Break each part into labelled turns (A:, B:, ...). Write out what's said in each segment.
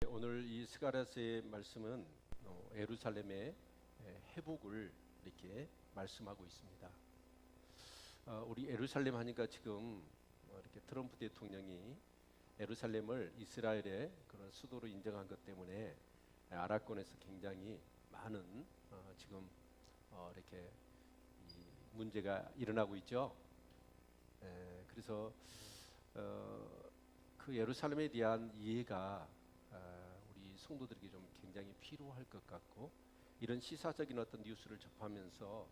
A: 오늘 이 스가랴서의 말씀은 예루살렘의 회복을 이렇게 말씀하고 있습니다. 우리 예루살렘 하니까 지금 이렇게 트럼프 대통령이 예루살렘을 이스라엘의 그런 수도로 인정한 것 때문에 아랍권에서 굉장히 많은 지금 이렇게 이 문제가 일어나고 있죠. 그래서 그 예루살렘에 대한 이해가 우리 성도들에게 좀 굉장히 필요할 것 같고, 이런 시사적인 어떤 뉴스를 접하면서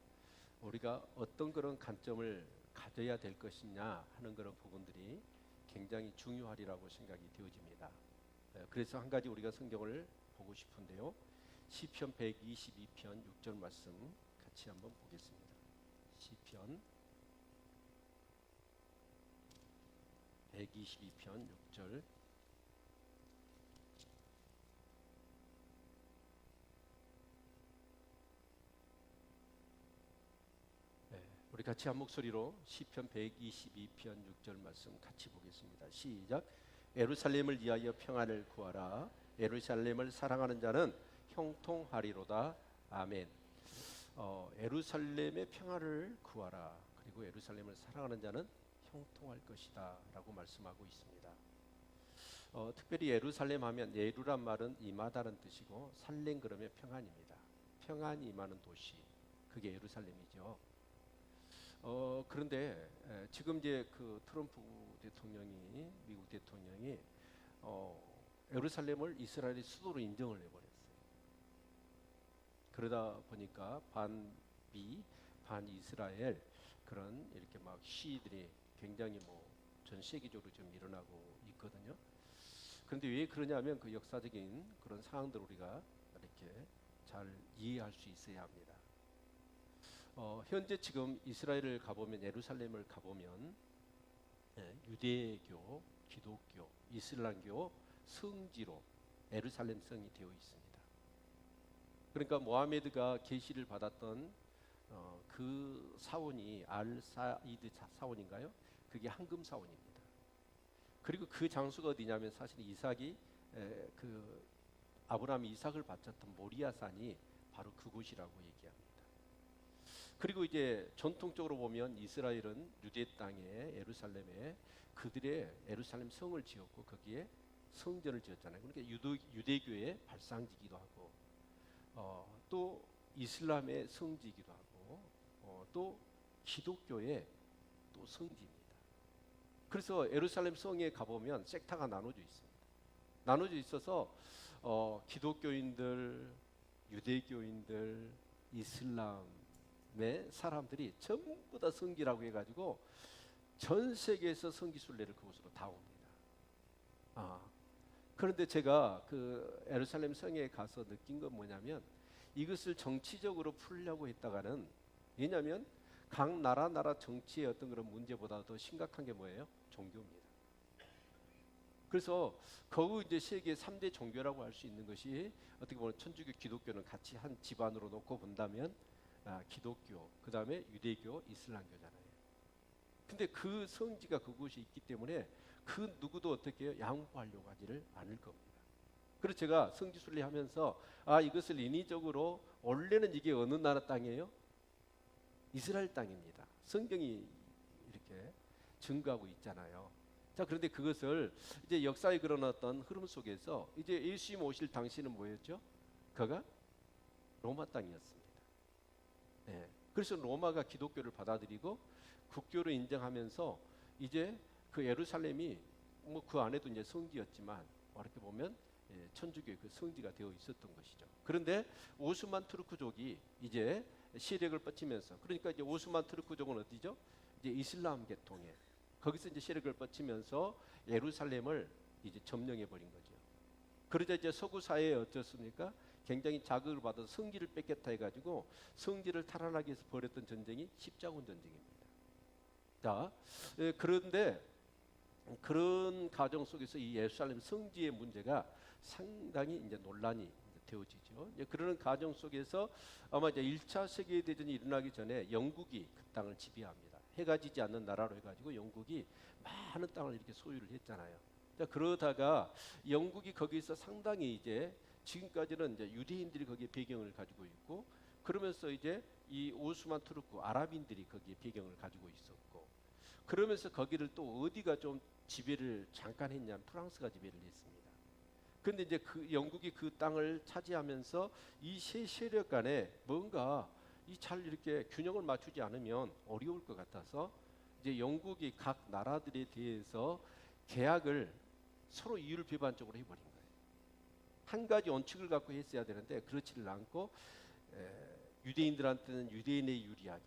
A: 우리가 어떤 그런 관점을 가져야 될 것이냐 하는 그런 부분들이 굉장히 중요하리라고 생각이 되어집니다. 그래서 한 가지 우리가 성경을 보고 싶은데요, 시편 122편 6절 말씀 같이 한번 보겠습니다. 시편 122편 6절. 우리 같이 한 목소리로 시편 122편 6절 말씀 같이 보겠습니다. 시작. 예루살렘을 위하여 평안을 구하라. 예루살렘을 사랑하는 자는 형통하리로다. 아멘. 예루살렘의 평안을 구하라. 그리고 예루살렘을 사랑하는 자는 형통할 것이다 라고 말씀하고 있습니다. 특별히 예루살렘 하면 예루란 말은 임하다는 뜻이고, 살렘 그러면 평안입니다. 평안이 임하는 도시, 그게 예루살렘이죠. 그런데 지금 이제 그 트럼프 대통령이, 미국 대통령이 예루살렘을 이스라엘의 수도로 인정을 해버렸어요. 그러다 보니까 반미, 반이스라엘 그런 이렇게 막 시위들이 굉장히 전 세계적으로 좀 일어나고 있거든요. 그런데 왜 그러냐면 그 역사적인 그런 상황들을 우리가 이렇게 잘 이해할 수 있어야 합니다. 현재 지금 이스라엘을 가보면, 예루살렘을 가보면 유대교, 기독교, 이슬람교 성지로 예루살렘 성이 되어 있습니다. 그러니까 모하메드가 계시를 받았던 그 사원이 알사이드 사원인가요? 그게 황금 사원입니다. 그리고 그 장소가 어디냐면 사실 이삭이 그 아브라함이 이삭을 바쳤던 모리아산이 바로 그곳이라고 얘기합니다. 그리고 이제 전통적으로 보면 이스라엘은 유대 땅에, 예루살렘에 그들의 예루살렘 성을 지었고 거기에 성전을 지었잖아요. 그러니까 유대교의 발상지기도 하고, 또 이슬람의 성지이기도 하고, 또 기독교의 또 성지입니다. 그래서 예루살렘 성에 가보면 섹타가 나눠져 있습니다. 나눠져 있어서 기독교인들, 유대교인들, 이슬람의 사람들이 전부 다 성지라고 해가지고 전 세계에서 성지 순례를 그곳으로 다 옵니다. 그런데 제가 그 예루살렘 성에 가서 느낀 건 뭐냐면, 이것을 정치적으로 풀려고 했다가는, 왜냐하면 각 나라 정치의 어떤 그런 문제보다 더 심각한 게 뭐예요? 종교입니다. 그래서 거기 이제 세계 3대 종교라고 할 수 있는 것이, 어떻게 보면 천주교, 기독교는 같이 한 집안으로 놓고 본다면 기독교, 그 다음에 유대교, 이슬람교잖아요. 근데 그 성지가 그곳에 있기 때문에 그 누구도 어떻게 양보하려고 하지를 않을 겁니다. 그래서 제가 성지 순례하면서 이것을 인위적으로, 원래는 이게 어느 나라 땅이에요? 이스라엘 땅입니다. 성경이 이렇게 증거하고 있잖아요. 자, 그런데 그것을 이제 역사에 그런 어떤 흐름 속에서 이제 예수님 오실 당시는 뭐였죠? 그가 로마 땅이었습니다. 네. 그래서 로마가 기독교를 받아들이고 국교를 인정하면서 이제 그 예루살렘이 그 안에도 이제 성지였지만 이렇게 보면 천주교의 그 성지가 되어 있었던 것이죠. 그런데 오스만 투르크족이 이제 세력을 뻗치면서, 그러니까 이제 오스만 투르크족은 어디죠? 이제 이슬람 계통에, 거기서 이제 세력을 뻗치면서 예루살렘을 이제 점령해 버린 거죠. 그러자 이제 서구 사회에 어떻습니까? 굉장히 자극을 받아서 성지를 뺏겠다 해가지고 성지를 탈환하기 위해서 벌였던 전쟁이 십자군 전쟁입니다. 자, 그런데 그런 과정 속에서 이 예루살렘 성지의 문제가 상당히 이제 논란이 되어지죠. 이제 그런 과정 속에서 아마 이제 1차 세계대전이 일어나기 전에 영국이 그 땅을 지배합니다. 해가 지지 않는 나라로 해가지고 영국이 많은 땅을 이렇게 소유를 했잖아요. 자, 그러다가 영국이 거기서 상당히 이제 지금까지는 이제 유대인들이 거기에 배경을 가지고 있고, 그러면서 이제 이 오스만 투르크 아랍인들이 거기에 배경을 가지고 있었고, 그러면서 거기를 또 어디가 좀 지배를 잠깐 했냐면 프랑스가 지배를 했습니다. 근데 이제 그 영국이 그 땅을 차지하면서 이 세 세력 간에 뭔가 이 잘 이렇게 균형을 맞추지 않으면 어려울 것 같아서 이제 영국이 각 나라들에 대해서 계약을 서로 이율 배반적으로 해버린 거예요. 한 가지 원칙을 갖고 했어야 되는데 그렇지를 않고 유대인들한테는 유대인에 유리하게,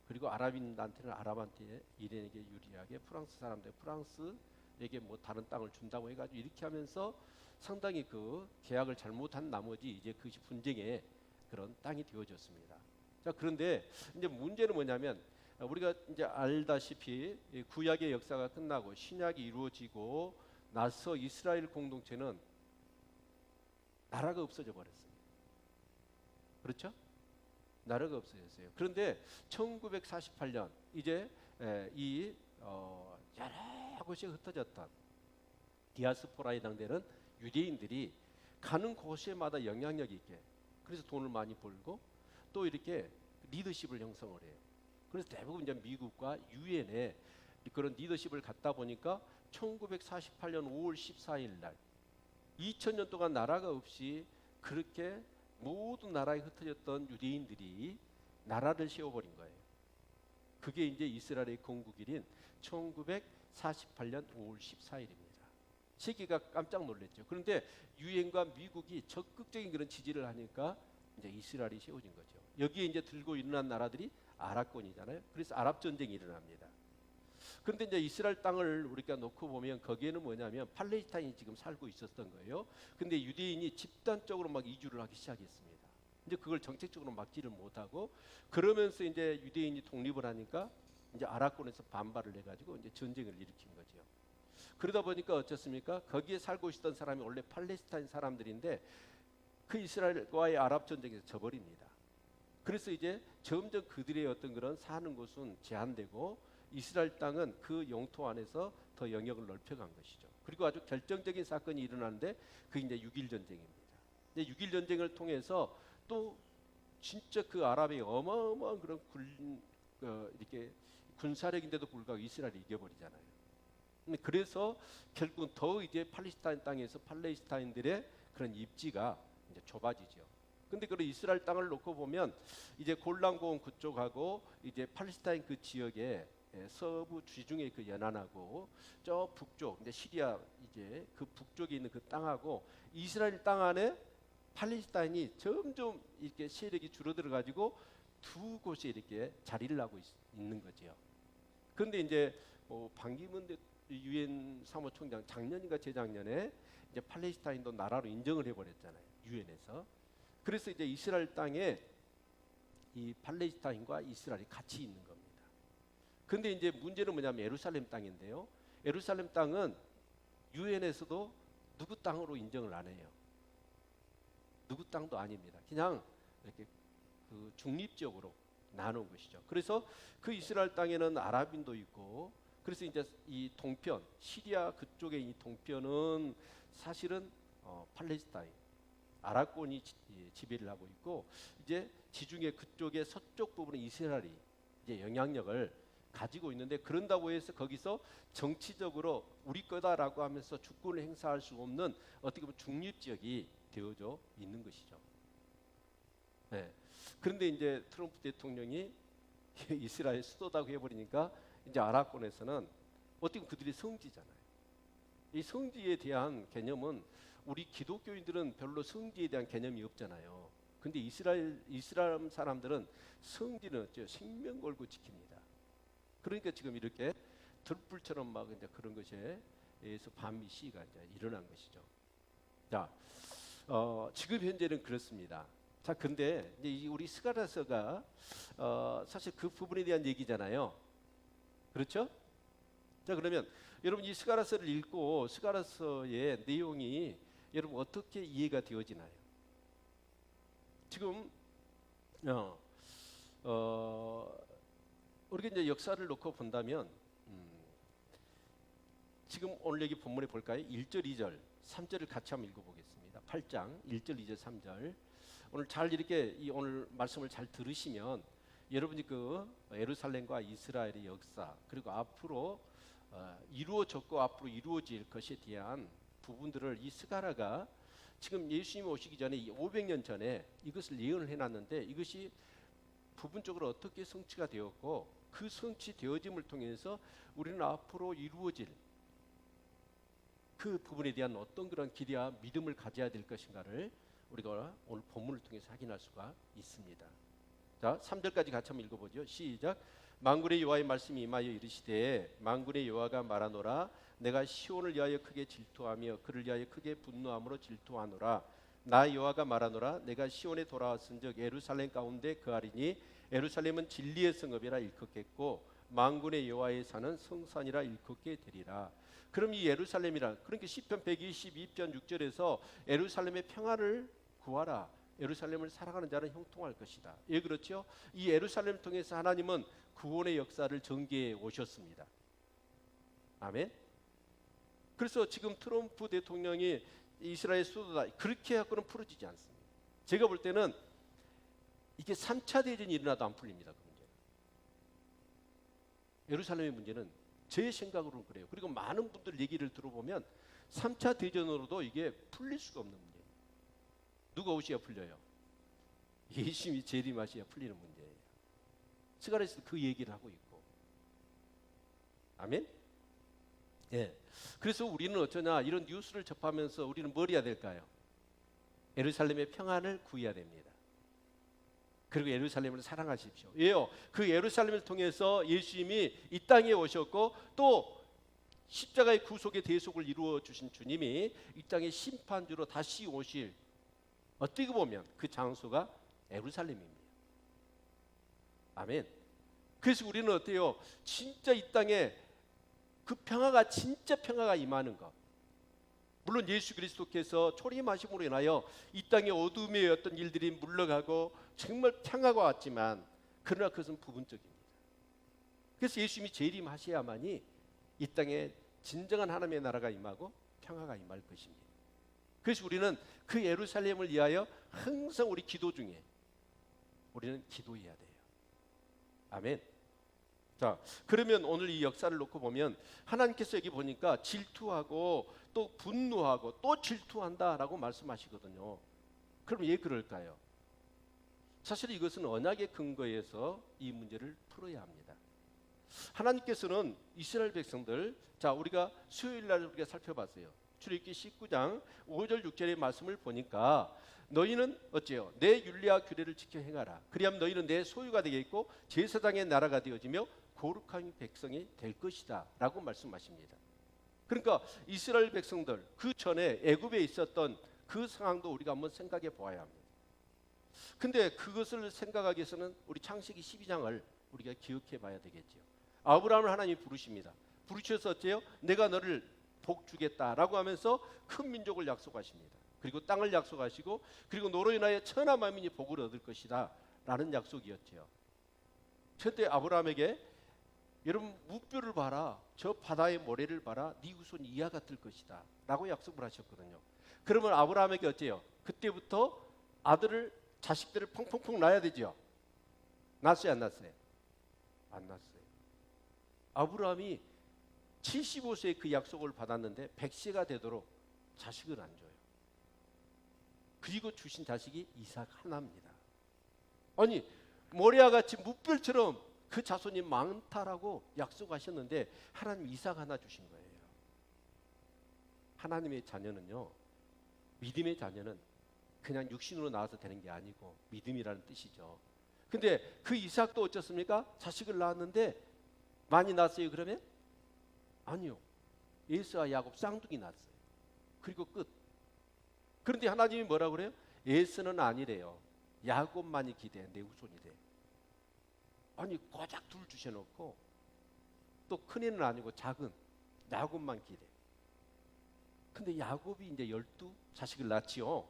A: 그리고 아랍인한테는 아랍한테 이란에게 유리하게, 프랑스 사람들 프랑스에게 뭐 다른 땅을 준다고 해가지고 이렇게 하면서 상당히 그 계약을 잘못한 나머지 이제 그것이 분쟁의 그런 땅이 되어졌습니다. 자, 그런데 이제 문제는 뭐냐면 우리가 이제 알다시피 구약의 역사가 끝나고 신약이 이루어지고 나서 이스라엘 공동체는 나라가 없어져 버렸습니다. 그렇죠? 나라가 없어졌어요. 그런데 1948년 이제 여러 곳에 흩어졌던 디아스포라에 해당되는 유대인들이 가는 곳에마다 영향력 있게, 그래서 돈을 많이 벌고 또 이렇게 리더십을 형성을 해요. 그래서 대부분 이제 미국과 유엔에 그런 리더십을 갖다 보니까 1948년 5월 14일 날 2000년 동안 나라가 없이 그렇게 모든 나라에 흩어졌던 유대인들이 나라를 세워버린 거예요. 그게 이제 이스라엘의 건국일인 1948년 5월 14일입니다. 세계가 깜짝 놀랐죠. 그런데 유엔과 미국이 적극적인 그런 지지를 하니까 이제 이스라엘이 세워진 거죠. 여기에 이제 들고 일어난 나라들이 아랍권이잖아요. 그래서 아랍 전쟁이 일어납니다. 그런데 이제 이스라엘 땅을 우리가 놓고 보면 거기에는 뭐냐면 팔레스타인이 지금 살고 있었던 거예요. 근데 유대인이 집단적으로 막 이주를 하기 시작했습니다. 이제 그걸 정책적으로 막지를 못하고, 그러면서 이제 유대인이 독립을 하니까 이제 아랍권에서 반발을 해가지고 이제 전쟁을 일으킨 거죠. 그러다 보니까 어쩌습니까? 거기에 살고 있었던 사람이 원래 팔레스타인 사람들인데 그 이스라엘과의 아랍 전쟁에서 져버립니다. 그래서 이제 점점 그들의 어떤 그런 사는 곳은 제한되고 이스라엘 땅은 그 영토 안에서 더 영역을 넓혀간 것이죠. 그리고 아주 결정적인 사건이 일어나는데 그게 이제 6.1 전쟁입니다. 6.1 전쟁을 통해서 또 진짜 그 아랍의 어마어마한 그런 이렇게 군사력인데도 불구하고 이스라엘이 이겨버리잖아요. 그래서 결국은 더 이제 팔레스타인 땅에서 팔레스타인들의 그런 입지가 이제 좁아지죠. 근데 그 이스라엘 땅을 놓고 보면 이제 골란고원 그쪽하고 이제 팔레스타인 그 지역에 서부 지중해 그 연안하고 저 북쪽 이제 시리아 이제 그 북쪽에 있는 그 땅하고 이스라엘 땅 안에 팔레스타인이 점점 이렇게 세력이 줄어들어 가지고 두 곳에 이렇게 자리를 하고 있는 거죠. 그런데 이제 반기문 유엔 사무총장 작년인가 재작년에 이제 팔레스타인도 나라로 인정을 해버렸잖아요. 유엔에서. 그래서 이제 이스라엘 땅에 이 팔레스타인과 이스라엘이 같이 있는 겁니다. 근데 이제 문제는 뭐냐면 예루살렘 땅인데요. 예루살렘 땅은 유엔에서도 누구 땅으로 인정을 안 해요. 누구 땅도 아닙니다. 그냥 이렇게 그 중립적으로 나눈 것이죠. 그래서 그 이스라엘 땅에는 아랍인도 있고, 그래서 이제 이 동편 시리아 그쪽에 이 동편은 사실은 팔레스타인 아랍권이 지배를 하고 있고, 이제 지중해 그쪽의 서쪽 부분은 이스라엘이 이제 영향력을 가지고 있는데, 그런다고 해서 거기서 정치적으로 우리 거다라고 하면서 주권을 행사할 수 없는 어떻게 보면 중립 지역이 되어져 있는 것이죠. 네. 그런데 이제 트럼프 대통령이 이스라엘 수도다고 해버리니까 이제 아랍권에서는 어떻게 보면 그들이 성지잖아요. 이 성지에 대한 개념은 우리 기독교인들은 별로 성지에 대한 개념이 없잖아요. 근데 이스라엘 사람들은 성지는 생명 걸고 지킵니다. 그러니까 지금 이렇게 들불처럼 막 이제 그런 것에 의해서 반미 시위가 이제 일어난 것이죠. 자, 지금 현재는 그렇습니다. 자, 근데 이제 우리 스가랴서가 사실 그 부분에 대한 얘기잖아요. 그렇죠? 자, 그러면 여러분 이 스가랴서를 읽고 스가랴서의 내용이 여러분 어떻게 이해가 되어지나요? 지금 우리가 이제 역사를 놓고 본다면 지금 오늘 여기 본문에 볼까요? 1절, 2절, 3절을 같이 한번 읽어보겠습니다. 8장 1절, 2절, 3절. 오늘 잘 이렇게 오늘 말씀을 잘 들으시면 여러분이 그 예루살렘과 이스라엘의 역사 그리고 앞으로 이루어졌고 앞으로 이루어질 것에 대한 부분들을 이 스가랴가 지금 예수님이 오시기 전에 500년 전에 이것을 예언을 해놨는데 이것이 부분적으로 어떻게 성취가 되었고 그 성취되어짐을 통해서 우리는 앞으로 이루어질 그 부분에 대한 어떤 그런 기대와 믿음을 가져야 될 것인가를 우리가 오늘 본문을 통해서 확인할 수가 있습니다. 자, 3절까지 같이 한번 읽어보죠. 시작. 만군의 여호와의 말씀이 임하여 이르시되 만군의 여호와가 말하노라 내가 시온을 위하여 크게 질투하며 그를 위하여 크게 분노함으로 질투하노라. 나 여호와가 말하노라 내가 시온에 돌아왔은즉 예루살렘 가운데 거하리니 예루살렘은 진리의 성읍이라 일컫겠고 만군의 여호와의 산은 성산이라 일컫게 되리라. 그럼 이 예루살렘이란 그러니까 시편 122편 6절에서 예루살렘의 평화를 구하라. 예루살렘을 사랑하는 자는 형통할 것이다. 예, 그렇죠? 이 예루살렘을 통해서 하나님은 구원의 역사를 전개해 오셨습니다. 아멘. 그래서 지금 트럼프 대통령이 이스라엘 수도다 그렇게 갖고는 풀어지지 않습니다. 제가 볼 때는 이게 3차 대전이 일어나도 안 풀립니다. 그 문제는. 예루살렘의 문제는 제 생각으로는 그래요. 그리고 많은 분들 얘기를 들어보면 3차 대전으로도 이게 풀릴 수가 없는 문제예요. 누가 오셔야 풀려요? 예수님이 재림하셔야 풀리는 문제예요. 스가랴에서 그 얘기를 하고 있고. 아멘? 예. 그래서 우리는 어쩌냐 이런 뉴스를 접하면서 우리는 뭘 해야 될까요? 예루살렘의 평안을 구해야 됩니다. 그리고 예루살렘을 사랑하십시오. 왜요? 그 예루살렘을 통해서 예수님이 이 땅에 오셨고 또 십자가의 구속의 대속을 이루어 주신 주님이 이 땅의 심판주로 다시 오실 어떻게 보면 그 장소가 예루살렘입니다. 아멘. 그래서 우리는 어때요? 진짜 이 땅에 그 평화가 진짜 평화가 임하는 것. 물론 예수 그리스도께서 초림하심으로 인하여 이 땅의 어둠의 어떤 일들이 물러가고 정말 평화가 왔지만 그러나 그것은 부분적입니다. 그래서 예수님이 재림하셔야만이 이 땅에 진정한 하나님의 나라가 임하고 평화가 임할 것입니다. 그래서 우리는 그 예루살렘을 위하여 항상 우리 기도 중에 우리는 기도해야 돼요. 아멘. 자, 그러면 오늘 이 역사를 놓고 보면 하나님께서 여기 보니까 질투하고 또 분노하고 또 질투한다라고 말씀하시거든요. 그럼 왜 그럴까요? 사실 이것은 언약의 근거에서 이 문제를 풀어야 합니다. 하나님께서는 이스라엘 백성들, 자 우리가 수요일 날 우리가 살펴봤어요. 출애굽기 19장 5절 6절의 말씀을 보니까 너희는 어째요? 내 율례와 규례를 지켜 행하라. 그리하면 너희는 내 소유가 되겠고 제사장의 나라가 되어지며 거룩한 백성이 될 것이다 라고 말씀하십니다. 그러니까 이스라엘 백성들 그 전에 애굽에 있었던 그 상황도 우리가 한번 생각해 보아야 합니다. 근데 그것을 생각하기 위해서는 우리 창세기 12장을 우리가 기억해 봐야 되겠죠. 아브라함을 하나님이 부르십니다. 부르셔서 어째요? 내가 너를 복 주겠다라고 하면서 큰 민족을 약속하십니다. 그리고 땅을 약속하시고 그리고 너로 인하여 천하 만민이 복을 얻을 것이다 라는 약속이었죠. 그때 아브라함에게 여러분 무뼈를 봐라, 저 바다의 모래를 봐라, 네 후손이 이와 같을 것이다 라고 약속을 하셨거든요. 그러면 아브라함에게 어째요? 그때부터 아들을 자식들을 펑펑펑 낳아야 되죠. 낳았어요 안 낳았어요? 안 낳았어요. 아브라함이 75세에 그 약속을 받았는데 100세가 되도록 자식을 안 줘요. 그리고 주신 자식이 이삭 하나입니다. 아니 모래와 같이 무별처럼 그 자손이 많다라고 약속하셨는데 하나님 이삭 하나 주신 거예요. 하나님의 자녀는요, 믿음의 자녀는 그냥 육신으로 나와서 되는 게 아니고 믿음이라는 뜻이죠. 근데 그 이삭도 어쩌습니까? 자식을 낳았는데 많이 낳았어요 그러면? 아니요. 에서와 야곱 쌍둥이 낳았어요. 그리고 끝. 그런데 하나님이 뭐라고 그래요? 에서는 아니래요. 야곱만이 기대, 내 후손이 돼. 아니 고작 둘 주셔놓고 또 큰애는 아니고 작은 야곱만 기대. 근데 야곱이 이제 12 자식을 낳지요.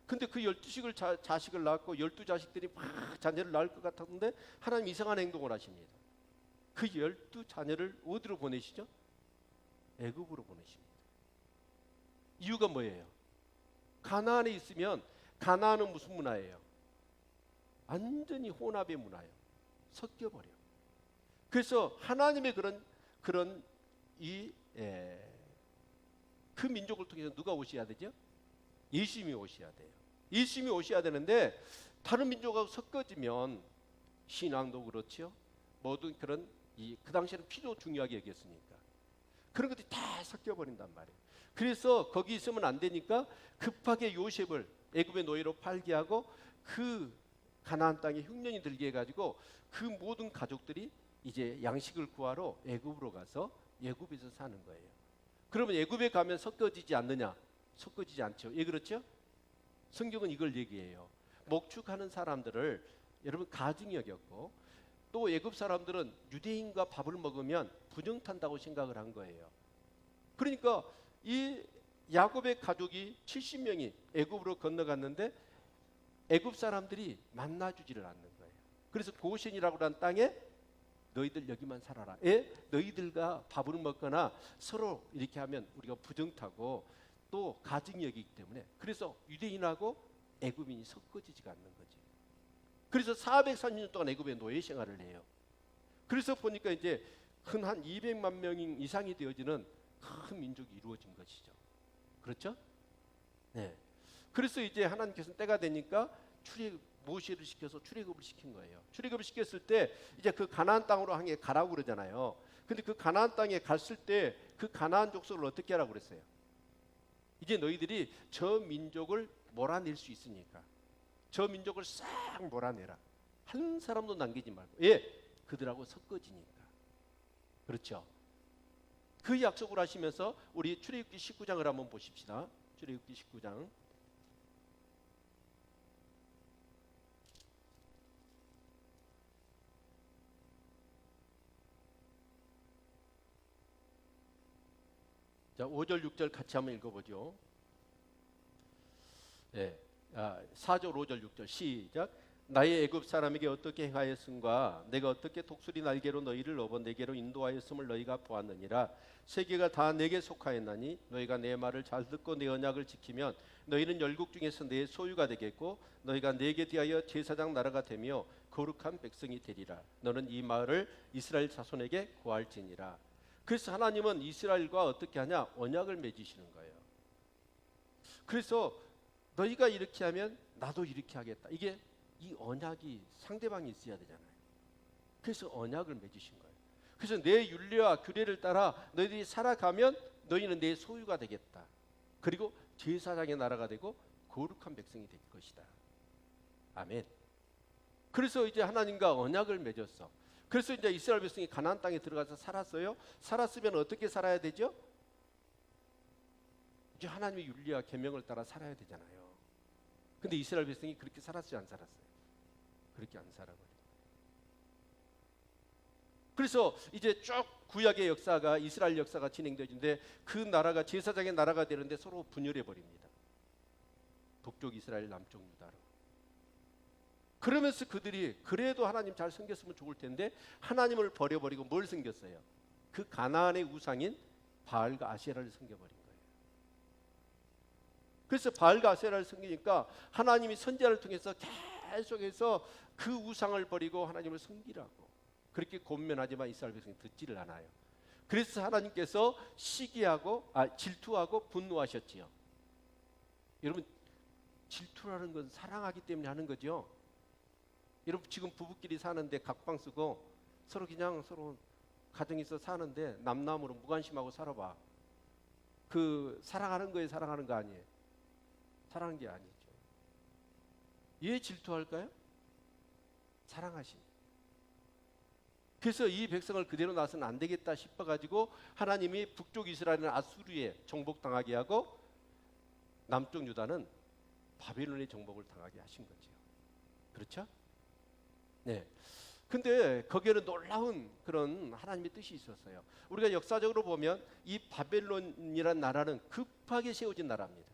A: 근데 그 12씩을 자식을 낳고 12자식들이 막 자녀를 낳을 것 같았는데 하나님 이상한 행동을 하십니다. 그 12자녀를 어디로 보내시죠? 애굽으로 보내십니다. 이유가 뭐예요? 가나안에 있으면 가나안은 무슨 문화예요? 완전히 혼합의 문화예요. 섞여버려. 그래서 하나님의 그런 그 민족을 통해서 누가 오셔야 되죠? 예수님이 오셔야 돼요. 예수님이 오셔야 되는데 다른 민족하고 섞어지면 신앙도 그렇죠. 모든 그런 그 당시에는 필요 중요하게 여겼으니까 그런 것들이 다 섞여버린단 말이에요. 그래서 거기 있으면 안 되니까 급하게 요셉을 애굽의 노예로 팔게 하고 그 가나안 땅에 흉년이 들게 해가지고 그 모든 가족들이 이제 양식을 구하러 애굽으로 가서 애굽에서 사는 거예요. 그러면 애굽에 가면 섞어지지 않느냐? 섞어지지 않죠. 예, 그렇죠? 성경은 이걸 얘기해요. 목축하는 사람들을 여러분 가증히 여겼고 또 애굽 사람들은 유대인과 밥을 먹으면 부정탄다고 생각을 한 거예요. 그러니까 이 야곱의 가족이 70명이 애굽으로 건너갔는데 애굽 사람들이 만나주지를 않는 거예요. 그래서 고센이라고 하는 땅에 너희들 여기만 살아라. 너희들과 밥을 먹거나 서로 이렇게 하면 우리가 부정타고 또 가증이 여기기 때문에 그래서 유대인하고 애굽인이 섞어지지가 않는 거지. 그래서 430년 동안 애굽의 노예 생활을 해요. 그래서 보니까 이제 한 200만 명 이상이 되어지는 큰 민족이 이루어진 것이죠. 그렇죠? 네. 그래서 이제 하나님께서는 때가 되니까 모세를 시켜서 출애굽을 시킨 거예요. 출애굽을 시켰을 때 이제 그 가나안 땅으로 향해 가라고 그러잖아요. 근데 그 가나안 땅에 갔을 때 그 가나안 족속을 어떻게 하라고 그랬어요? 이제 너희들이 저 민족을 몰아낼 수 있으니까 저 민족을 싹 몰아내라. 한 사람도 남기지 말고. 그들하고 섞어지니까. 그렇죠? 그 약속을 하시면서 우리 출애굽기 19장을 한번 보십시다. 출애굽기 19장. 자, 5절 6절 같이 한번 읽어보죠. 4절 5절 6절 시작. 나의 애굽 사람에게 어떻게 행하였음과 내가 어떻게 독수리 날개로 너희를 업어 내게로 인도하였음을 너희가 보았느니라. 세계가 다 내게 속하였나니 너희가 내 말을 잘 듣고 내 언약을 지키면 너희는 열국 중에서 내 소유가 되겠고 너희가 내게 대하여 제사장 나라가 되며 거룩한 백성이 되리라. 너는 이 마을을 이스라엘 자손에게 고할지니라. 그래서 하나님은 이스라엘과 어떻게 하냐? 언약을 맺으시는 거예요. 그래서 너희가 이렇게 하면 나도 이렇게 하겠다. 이게 이 언약이 상대방이 있어야 되잖아요. 그래서 언약을 맺으신 거예요. 그래서 내 율례와 규례를 따라 너희들이 살아가면 너희는 내 소유가 되겠다. 그리고 제사장의 나라가 되고 거룩한 백성이 될 것이다. 아멘. 그래서 이제 하나님과 언약을 맺었어. 그래서 이제 이스라엘 백성이 가나안 땅에 들어가서 살았어요. 살았으면 어떻게 살아야 되죠? 이제 하나님의 율례와 계명을 따라 살아야 되잖아요. 근데 이스라엘 백성이 그렇게 살았어요, 안 살았어요? 그렇게 안 살아버려. 그래서 이제 쭉 구약의 역사가 이스라엘 역사가 진행되는데 그 나라가 제사장의 나라가 되는데 서로 분열해 버립니다. 북쪽 이스라엘, 남쪽 유다로. 그러면서 그들이 그래도 하나님 잘 섬겼으면 좋을 텐데 하나님을 버려버리고 뭘 섬겼어요? 그 가나안의 우상인 바알과 아세라를 섬겨버린 거예요. 그래서 바알과 아세라를 섬기니까 하나님이 선지자를 통해서 계속해서 그 우상을 버리고 하나님을 섬기라고 그렇게 권면하지만 이스라엘 백성이 듣지를 않아요. 그래서 하나님께서 질투하고 분노하셨지요. 여러분, 질투라는 건 사랑하기 때문에 하는 거죠. 여러분 지금 부부끼리 사는데 각방 쓰고 서로 가정이 있어 사는데 남남으로 무관심하고 살아봐. 그 사랑하는 거에 사랑하는 거 아니에요. 사랑하는 게 아니죠. 왜 질투할까요? 사랑하신. 그래서 이 백성을 그대로 놔서는 안 되겠다 싶어가지고 하나님이 북쪽 이스라엘은 아수르에 정복당하게 하고 남쪽 유다는 바벨론의 정복을 당하게 하신 거죠. 그렇죠? 네. 근데 거기에는 놀라운 그런 하나님의 뜻이 있었어요. 우리가 역사적으로 보면 이 바벨론이라는 나라는 급하게 세워진 나라입니다.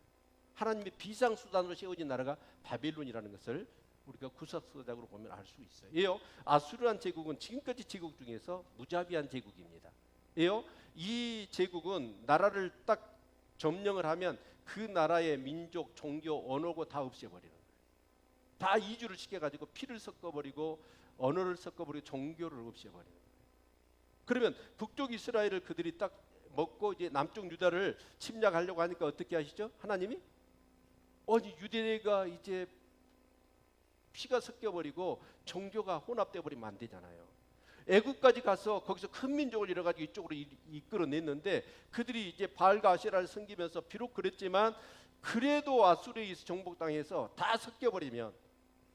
A: 하나님의 비상수단으로 세워진 나라가 바벨론이라는 것을 우리가 구석서적으로 보면 알 수 있어요. 아수르란 제국은 지금까지 제국 중에서 무자비한 제국입니다. 이 제국은 나라를 딱 점령을 하면 그 나라의 민족, 종교, 언어고 다 없애버리는 거예요. 다 이주를 시켜가지고 피를 섞어버리고 언어를 섞어버리고 종교를 없애버리는 거예요. 그러면 북쪽 이스라엘을 그들이 딱 먹고 이제 남쪽 유다를 침략하려고 하니까 어떻게 하시죠? 하나님이 아니 유대가 이제 피가 섞여버리고 종교가 혼합돼 버리면 안 되잖아요. 애국까지 가서 거기서 큰 민족을 잃어가지고 이쪽으로 이끌어냈는데 그들이 이제 바알과 아세라를 섬기면서 비록 그랬지만 그래도 아수르에서 정복당해서 다 섞여버리면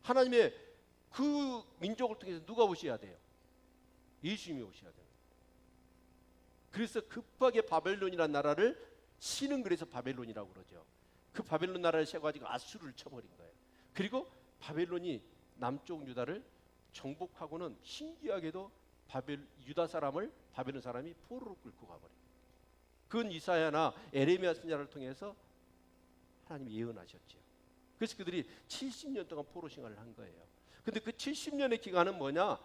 A: 하나님의 그 민족을 통해서 누가 오셔야 돼요? 예수님이 오셔야 돼요. 그래서 급하게 바벨론이라는 나라를 신은 그래서 바벨론이라고 그러죠. 그 바벨론 나라를 세워가지고 아수르를 쳐버린 거예요. 그리고 바벨론이 남쪽 유다를 정복하고는 신기하게도 유다 사람을 바벨론 사람이 포로로 끌고 가버려요. 그건 이사야나 에레미야 선지자를 통해서 하나님이 예언하셨죠. 그래서 그들이 70년 동안 포로 생활을 한 거예요. 근데 그 70년의 기간은 뭐냐?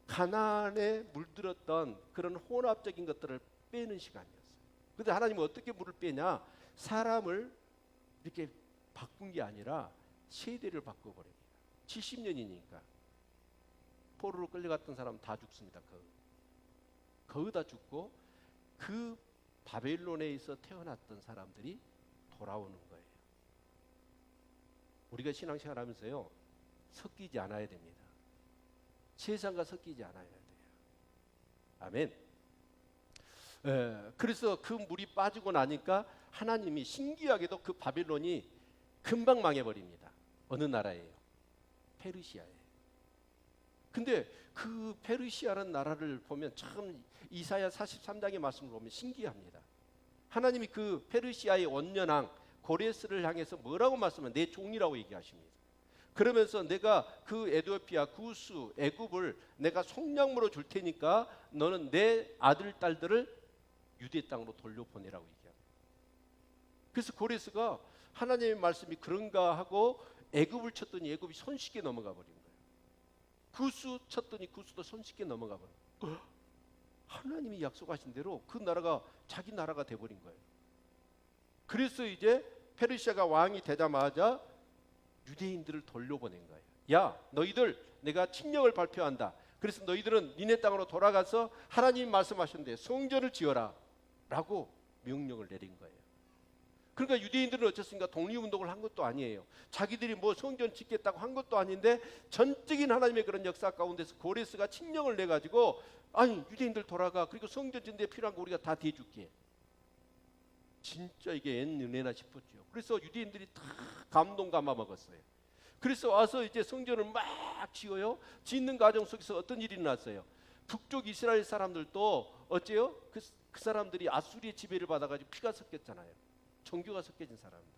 A: 가나안에 물들었던 그런 혼합적인 것들을 빼는 시간이었어요. 근데 하나님은 어떻게 물을 빼냐? 사람을 이렇게 바꾼 게 아니라 세대를 바꿔버립니다. 70년이니까 포로로 끌려갔던 사람 다 죽습니다. 거의 다 죽고 그 바벨론에서 태어났던 사람들이 돌아오는 거예요. 우리가 신앙생활 하면서요 섞이지 않아야 됩니다. 세상과 섞이지 않아야 돼요. 아멘. 그래서 그 물이 빠지고 나니까 하나님이 신기하게도 그 바벨론이 금방 망해버립니다. 어느 나라예요? 페르시아예요. 근데 그 페르시아라는 나라를 보면 참 이사야 43장의 말씀을 보면 신기합니다. 하나님이 그 페르시아의 원년왕 고레스를 향해서 뭐라고 말씀하면 내 종이라고 얘기하십니다. 그러면서 내가 그 에티오피아, 구스, 애굽을 내가 속량으로 줄 테니까 너는 내 아들, 딸들을 유대 땅으로 돌려보내라고 얘기합니다. 그래서 고레스가 하나님의 말씀이 그런가 하고 애굽을 쳤더니 애굽이 손쉽게 넘어가 버린 거예요. 구스 쳤더니 구스도 손쉽게 넘어가 버린 거예요. 하나님이 약속하신 대로 그 나라가 자기 나라가 돼버린 거예요. 그래서 이제 페르시아가 왕이 되자마자 유대인들을 돌려보낸 거예요. 야, 너희들 내가 칙령을 발표한다. 그래서 너희들은 니네 땅으로 돌아가서 하나님이 말씀하셨는데 성전을 지어라 라고 명령을 내린 거예요. 그러니까 유대인들은 어쨌습니까? 독립운동을 한 것도 아니에요. 자기들이 뭐 성전 짓겠다고 한 것도 아닌데 전적인 하나님의 그런 역사 가운데서 고레스가 칙령을 내가지고 아니 유대인들 돌아가 그리고 성전 짓는 데 필요한 거 우리가 다 대줄게. 진짜 이게 웬 은혜나 싶었죠. 그래서 유대인들이 다 감동 감아 먹었어요. 그래서 와서 이제 성전을 막 지어요. 짓는 과정 속에서 어떤 일이 났어요? 북쪽 이스라엘 사람들도 어째요? 그 사람들이 아수리의 지배를 받아가지고 피가 섞였잖아요. 종교가 섞여진 사람들.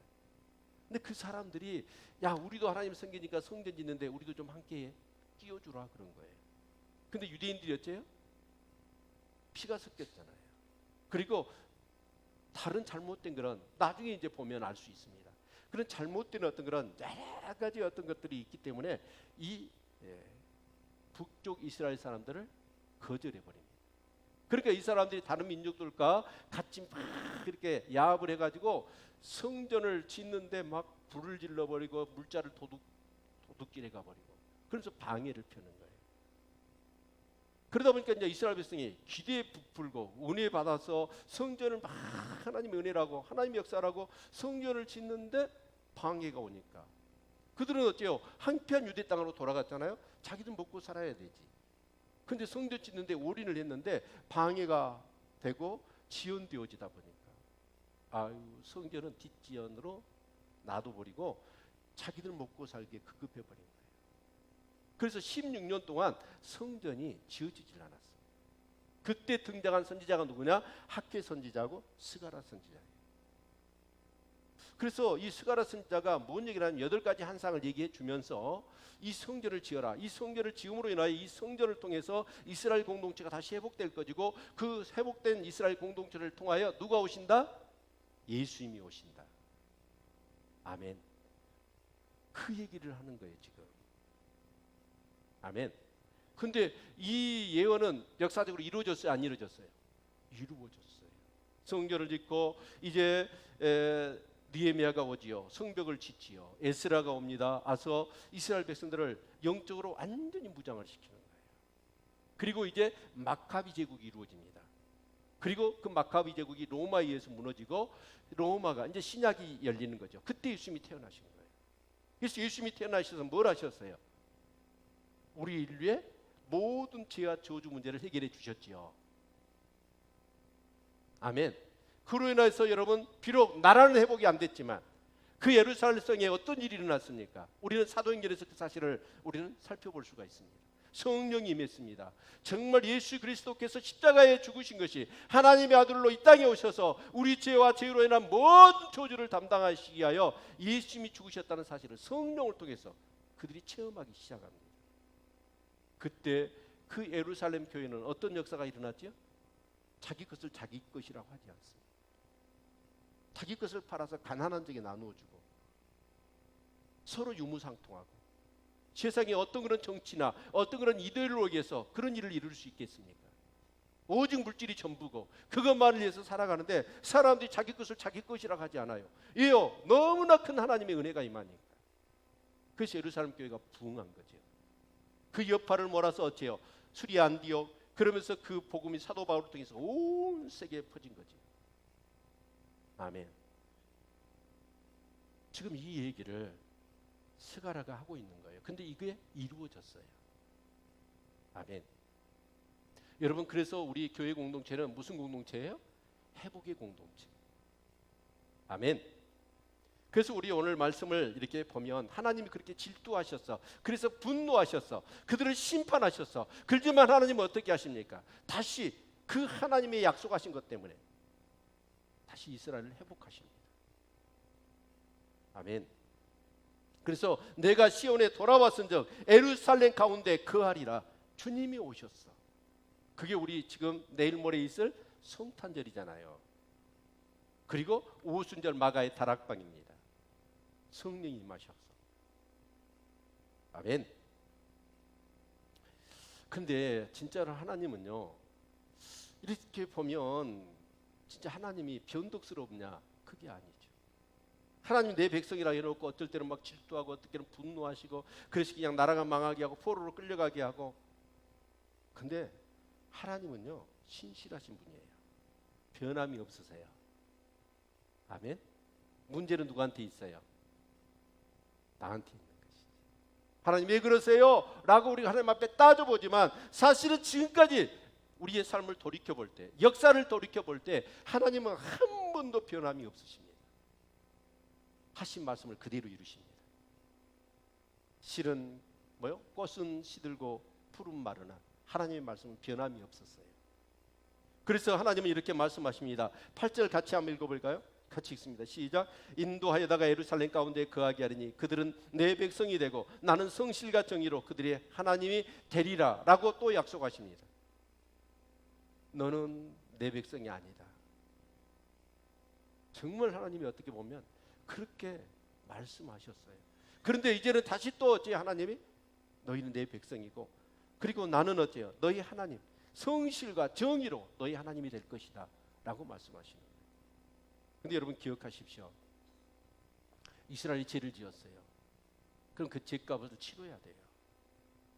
A: 근데 그 사람들이 야 우리도 하나님 섬기니까 성전 짓는데 우리도 좀 함께 끼워주라 그런 거예요. 근데 유대인들이 어째요? 피가 섞였잖아요. 그리고 다른 잘못된 그런 나중에 이제 보면 알 수 있습니다. 그런 잘못된 어떤 그런 여러 가지 어떤 것들이 있기 때문에 이 북쪽 이스라엘 사람들을 거절해 버립니다. 그러니까 이 사람들이 다른 민족들과 같이 막 그렇게 야합을 해가지고 성전을 짓는데 막 불을 질러버리고 물자를 도둑질해 가버리고 그래서 방해를 펴는 거예요. 그러다 보니까 이제 이스라엘 백성이 기대에 부풀고 은혜 받아서 성전을 막 하나님의 은혜라고 하나님의 역사라고 성전을 짓는데 방해가 오니까 그들은 어째요? 한편 유대 땅으로 돌아갔잖아요. 자기들 먹고 살아야 되지. 근데 성전 짓는데 올인을 했는데 방해가 되고 지연되어지다 보니까 아유 성전은 뒷지연으로 놔둬버리고 자기들 먹고 살기에 급급해 버린 거예요. 그래서 16년 동안 성전이 지어지질 않았어요. 그때 등장한 선지자가 누구냐? 학계 선지자고 스가랴 선지자예요. 그래서 이 스가랴 선지자가 뭔 얘기를 하냐면 8가지 환상을 얘기해 주면서 이 성전을 지어라. 이 성전을 지음으로 인하여 이 성전을 통해서 이스라엘 공동체가 다시 회복될 것이고 그 회복된 이스라엘 공동체를 통하여 누가 오신다? 예수님이 오신다. 아멘. 그 얘기를 하는 거예요 지금. 아멘. 근데 이 예언은 역사적으로 이루어졌어요? 안 이루어졌어요? 이루어졌어요. 성전을 짓고 이제 느헤미야가 오지요. 성벽을 짓지요. 에스라가 옵니다. 와서 이스라엘 백성들을 영적으로 완전히 무장을 시키는 거예요. 그리고 이제 마카비 제국이 이루어집니다. 그리고 그 마카비 제국이 로마에 의해서 무너지고 로마가 이제 신약이 열리는 거죠. 그때 예수님이 태어나신 거예요. 그래서 예수님이 태어나셔서 뭘 하셨어요? 우리 인류의 모든 죄와 저주 문제를 해결해 주셨지요. 아멘. 그로 인해서 여러분 비록 나라는 회복이 안 됐지만 그 예루살렘 성에 어떤 일이 일어났습니까? 우리는 사도행전에서 그 사실을 우리는 살펴볼 수가 있습니다. 성령이 임했습니다. 정말 예수 그리스도께서 십자가에 죽으신 것이 하나님의 아들로 이 땅에 오셔서 우리 죄와 죄로 인한 모든 저주를 담당하시기 위하여 예수님이 죽으셨다는 사실을 성령을 통해서 그들이 체험하기 시작합니다. 그때 그 예루살렘 교회는 어떤 역사가 일어났죠? 자기 것을 자기 것이라고 하지 않습니다. 자기 것을 팔아서 가난한 자에게 나누어주고 서로 유무상통하고 세상에 어떤 그런 정치나 어떤 그런 이데올로기에서 그런 일을 이룰 수 있겠습니까? 오직 물질이 전부고 그것만을 위해서 살아가는데 사람들이 자기 것을 자기 것이라고 하지 않아요. 이요 너무나 큰 하나님의 은혜가 임하니까. 그래서 예루살렘 교회가 부흥한 거죠. 그 여파를 몰아서 어째요? 수리 안디옥 그러면서 그 복음이 사도 바울을 통해서 온 세계에 퍼진 거죠. 아멘. 지금 이 얘기를 스가랴가 하고 있는 거예요. 근데 이게 이루어졌어요. 아멘. 여러분 그래서 우리 교회 공동체는 무슨 공동체예요? 회복의 공동체. 아멘. 그래서 우리 오늘 말씀을 이렇게 보면 하나님이 그렇게 질투하셨어. 그래서 분노하셨어. 그들을 심판하셨어. 그렇지만 하나님은 어떻게 하십니까? 다시 그 하나님의 약속하신 것 때문에 다시 이스라엘을 회복하십니다. 아멘. 그래서 내가 시온에 돌아왔은즉 예루살렘 가운데 거하리라. 주님이 오셨어. 그게 우리 지금 내일 모레 있을 성탄절이잖아요. 그리고 오순절 마가의 다락방입니다. 성령이 임하셔서. 아멘. 근데 진짜로 하나님은요, 이렇게 보면 진짜 하나님이 변덕스럽냐? 그게 아니죠. 하나님 내 백성이라 해놓고 어떨 때는 막 질투하고 어떨 때는 분노하시고 그래서 그냥 나라가 망하게 하고 포로로 끌려가게 하고. 근데 하나님은요 신실하신 분이에요. 변함이 없으세요. 아멘. 문제는 누구한테 있어요? 나한테 있는 것이지. 하나님 왜 그러세요? 라고 우리가 하나님 앞에 따져보지만 사실은 지금까지 우리의 삶을 돌이켜볼 때, 역사를 돌이켜볼 때 하나님은 한 번도 변함이 없으십니다. 하신 말씀을 그대로 이루십니다. 실은 뭐요? 꽃은 시들고 푸른 마르나 하나님의 말씀은 변함이 없었어요. 그래서 하나님은 이렇게 말씀하십니다. 8절 같이 한번 읽어볼까요? 같이 읽습니다. 시작. 인도하여다가 예루살렘 가운데 거하게 하리니 그들은 내 백성이 되고 나는 성실과 정의로 그들의 하나님이 되리라 라고 또 약속하십니다. 너는 내 백성이 아니다. 정말 하나님이 어떻게 보면 그렇게 말씀하셨어요. 그런데 이제는 다시 또 어째 하나님이 너희는 내 백성이고 그리고 나는 어째요? 너희 하나님 성실과 정의로 너희 하나님이 될 것이다 라고 말씀하시는 거예요. 근데 여러분 기억하십시오. 이스라엘이 죄를 지었어요. 그럼 그 죄값을 치러야 돼요.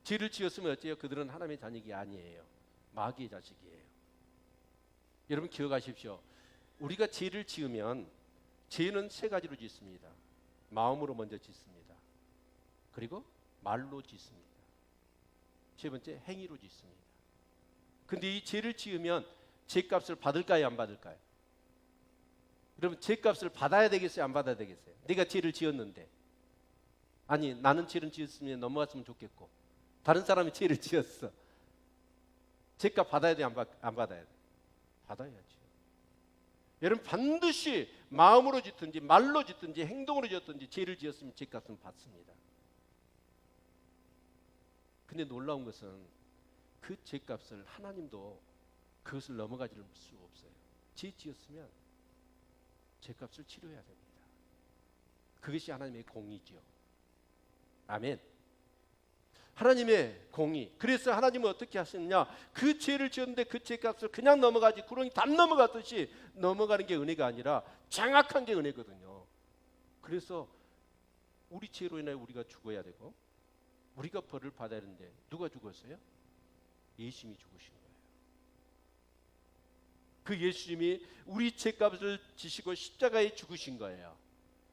A: 죄를 지었으면 어째요? 그들은 하나님의 자녀가 아니에요. 마귀의 자식이에요. 여러분 기억하십시오. 우리가 죄를 지으면 죄는 세 가지로 짓습니다. 마음으로 먼저 짓습니다. 그리고 말로 짓습니다. 세 번째 행위로 짓습니다. 근데 이 죄를 지으면 죄값을 받을까요? 안 받을까요? 그러면 죄값을 받아야 되겠어요? 안 받아야 되겠어요? 내가 죄를 지었는데 아니 나는 죄를 지었으면 넘어갔으면 좋겠고 다른 사람이 죄를 지었어. 죄값 받아야 돼? 안 받아야 돼? 받아야지. 여러분 반드시 마음으로 짓든지 말로 짓든지 행동으로 짓든지 죄를 지었으면 죄값은 받습니다. 근데 놀라운 것은 그 죄값을 하나님도 그것을 넘어가지 수 없어요. 죄 지었으면 죄값을 치러야 됩니다. 그것이 하나님의 공의죠. 아멘. 하나님의 공의. 그래서 하나님은 어떻게 하시느냐? 그 죄를 지었는데 그 죄값을 그냥 넘어가지 구렁이 담 넘어갔듯이 넘어가는 게 은혜가 아니라 장악한 게 은혜거든요. 그래서 우리 죄로 인하여 우리가 죽어야 되고 우리가 벌을 받아야 되는데 누가 죽었어요? 예수님이 죽으신 거예요. 그 예수님이 우리 죄값을 지시고 십자가에 죽으신 거예요.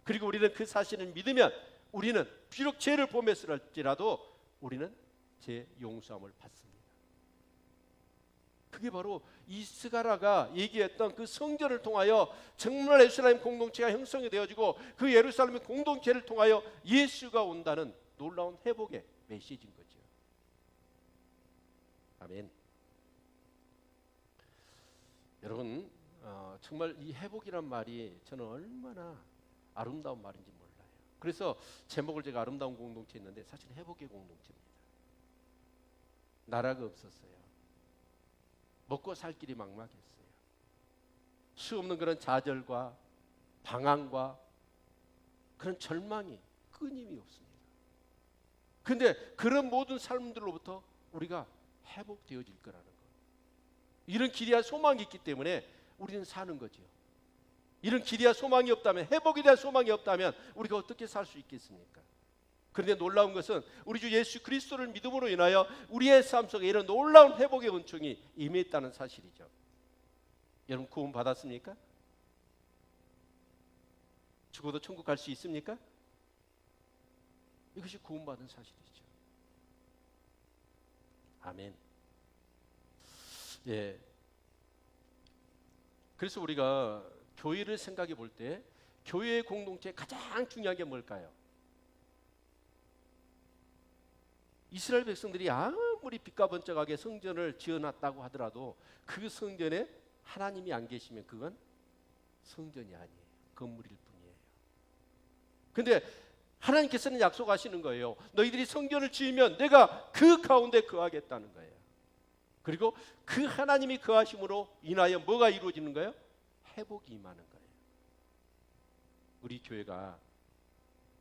A: 그리고 우리는 그 사실을 믿으면 우리는 비록 죄를 범했을지라도 우리는 죄 용서함을 받습니다. 그게 바로 이 스가랴가 얘기했던 그 성전을 통하여 정말 예루살렘 공동체가 형성이 되어지고 그 예루살렘 공동체를 통하여 예수가 온다는 놀라운 회복의 메시지인 거죠. 아멘. 여러분, 정말 이 회복이란 말이 저는 얼마나 아름다운 말인지 몰라요. 그래서 제목을 제가 아름다운 공동체 했는데 사실 회복의 공동체입니다. 나라가 없었어요. 먹고 살 길이 막막했어요. 수 없는 그런 좌절과 방황과 그런 절망이 끊임이 없습니다. 그런데 그런 모든 삶들로부터 우리가 회복되어질 거라는 것. 이런 기대와 소망이 있기 때문에 우리는 사는 거죠. 이런 기대와 소망이 없다면, 회복에 대한 소망이 없다면 우리가 어떻게 살 수 있겠습니까? 그런데 놀라운 것은 우리 주 예수 그리스도를 믿음으로 인하여 우리의 삶 속에 이런 놀라운 회복의 은총이 임했다는 사실이죠. 여러분, 구원 받았습니까? 죽어도 천국 갈 수 있습니까? 이것이 구원받은 사실이죠. 아멘. 예. 그래서 우리가 교회를 생각해 볼 때 교회의 공동체에 가장 중요한 게 뭘까요? 이스라엘 백성들이 아무리 빛과 번쩍하게 성전을 지어놨다고 하더라도 그 성전에 하나님이 안 계시면 그건 성전이 아니에요. 건물일 뿐이에요. 근데 하나님께서는 약속하시는 거예요. 너희들이 성전을 지으면 내가 그 가운데 거하겠다는 거예요. 그리고 그 하나님이 거하심으로 인하여 뭐가 이루어지는 거예요? 회복이 임하는 거예요. 우리 교회가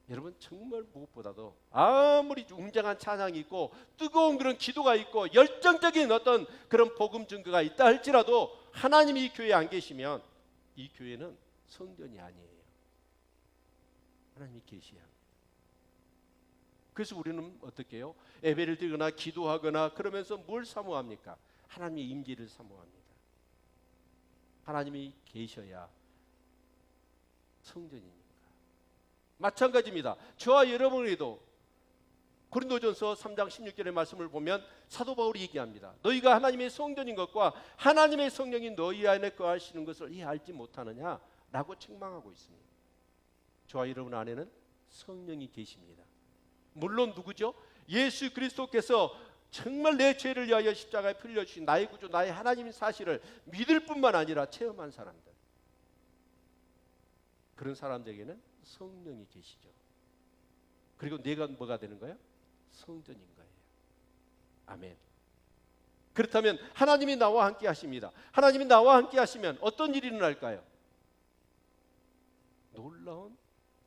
A: 여러분 정말 무엇보다도 아무리 웅장한 찬양이 있고 뜨거운 그런 기도가 있고 열정적인 어떤 그런 복음 증거가 있다 할지라도 하나님이 이 교회에 안 계시면 이 교회는 성전이 아니에요. 하나님이 계셔야 합니다. 그래서 우리는 어떻게 해요? 예배를 드리거나 기도하거나 그러면서 뭘 사모합니까? 하나님의 임재를 사모합니다. 하나님이 계셔야 성전이니까. 마찬가지입니다. 저와 여러분에게도 고린도전서 3장 16절의 말씀을 보면 사도 바울이 얘기합니다. 너희가 하나님의 성전인 것과 하나님의 성령이 너희 안에 거하시는 것을 이 알지 못하느냐? 라고 책망하고 있습니다. 저와 여러분 안에는 성령이 계십니다. 물론 누구죠? 예수 그리스도께서 정말 내 죄를 위하여 십자가에 풀려주신 나의 구주, 나의 하나님의 사실을 믿을 뿐만 아니라 체험한 사람들, 그런 사람들에게는 성령이 계시죠. 그리고 내가 뭐가 되는 거예요? 성전인 거예요. 아멘. 그렇다면 하나님이 나와 함께 하십니다. 하나님이 나와 함께 하시면 어떤 일이 일어날까요? 놀라운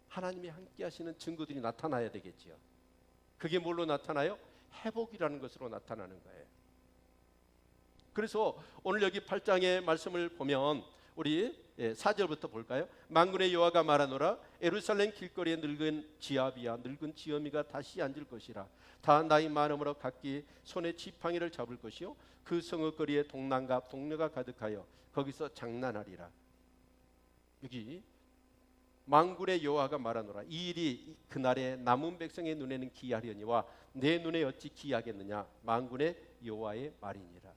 A: 하나님이 함께 하시는 증거들이 나타나야 되겠지요. 그게 뭘로 나타나요? 회복이라는 것으로 나타나는 거예요. 그래서 오늘 여기 8장의 말씀을 보면 우리 4절부터 볼까요? 만군의 여호와가 말하노라 예루살렘 길거리에 늙은 지아비야 늙은 지어미가 다시 앉을 것이라. 다 나이 많음으로 각기 손에 지팡이를 잡을 것이요 그 성읍 거리에 동남과 동료가 가득하여 거기서 장난하리라. 여기 만군의 여호와가 말하노라 이 일이 그날에 남은 백성의 눈에는 기이하려니와 내 눈에 어찌 기이하겠느냐 만군의 여호와의 말이니라.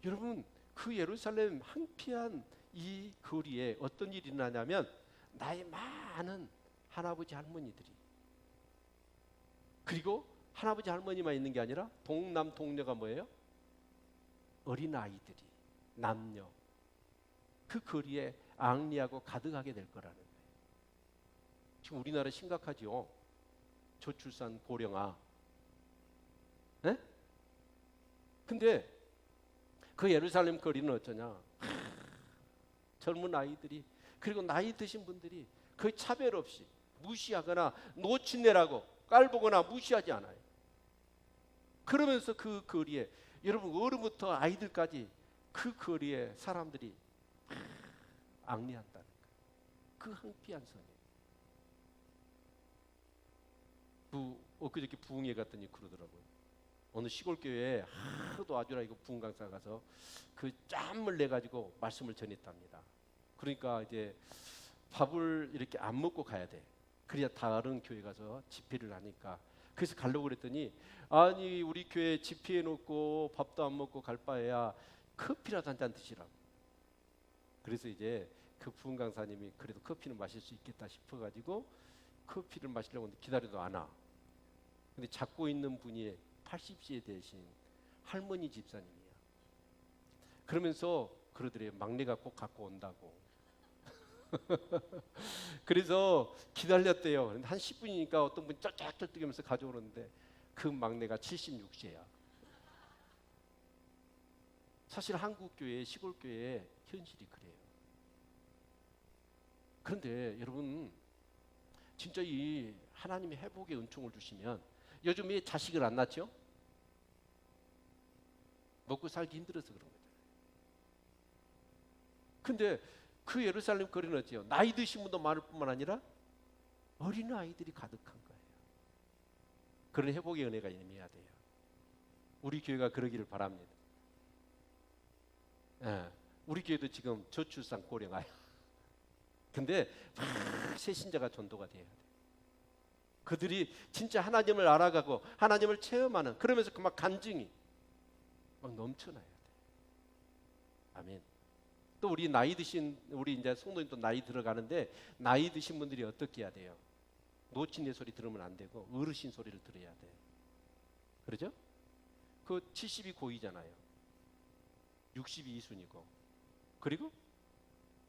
A: 여러분, 그 예루살렘 한피한 이 거리에 어떤 일이 일어나냐면 나이 많은 할아버지 할머니들이, 그리고 할아버지 할머니만 있는 게 아니라 동남 동녀가 뭐예요? 어린아이들이, 남녀, 그 거리에 앙리하고 가득하게 될 거라는 거예요. 지금 우리나라 심각하죠. 저출산 고령화. 네? 근데 그 예루살렘 거리는 어쩌냐? 젊은 아이들이, 그리고 나이 드신 분들이 거의 차별 없이 무시하거나 노친네라고 깔보거나 무시하지 않아요. 그러면서 그 거리에 여러분 어른부터 아이들까지 그 거리에 사람들이 앙리한다는 거예요. 그 황폐한 성에. 엊그저께 부흥회 갔더니 그러더라고요. 어느 시골 교회에 하루도 아주라 이거 부흥 강사 가서 그 짬을 내 가지고 말씀을 전했답니다. 그러니까 이제 밥을 이렇게 안 먹고 가야 돼. 그래야 다른 교회 가서 집회를 하니까. 그래서 가려고 그랬더니 아니 우리 교회 집회해 놓고 밥도 안 먹고 갈 바에야 커피라도 한 잔 드시라고. 그래서 이제 그 부흥 강사님이 그래도 커피는 마실 수 있겠다 싶어가지고 커피를 마시려고 하는데 기다려도 안 와. 근데 잡고 있는 분이 80세 되신 할머니 집사님이야. 그러면서 그러더래요. 막내가 꼭 갖고 온다고. 그래서 기다렸대요. 한 10분이니까 어떤 분이 쩔쩔쩔뚝하면서 가져오는데 그 막내가 76세야. 사실 한국 교회, 시골 교회의 현실이 그래요. 그런데 여러분 진짜 이 하나님의 회복의 은총을 주시면 요즘에 자식을 안 낳죠? 먹고 살기 힘들어서 그런 거죠. 근데 그 예루살렘 거리는 어때요? 나이 드신 분도 많을 뿐만 아니라 어린 아이들이 가득한 거예요. 그런 회복의 은혜가 임해야 돼요. 우리 교회가 그러기를 바랍니다. 예, 우리 교회도 지금 저출산 고령화요. 근데 막 새신자가 전도가 돼야 돼요. 그들이 진짜 하나님을 알아가고 하나님을 체험하는, 그러면서 그 막 간증이 막 넘쳐나야 돼요. 아멘. 또 우리 나이 드신 우리 이제 성도님도 나이 들어가는데 나이 드신 분들이 어떻게 해야 돼요? 노친의 소리 들으면 안 되고 어르신 소리를 들어야 돼. 그러죠? 그 70이 고이잖아요. 60이 이순이고 그리고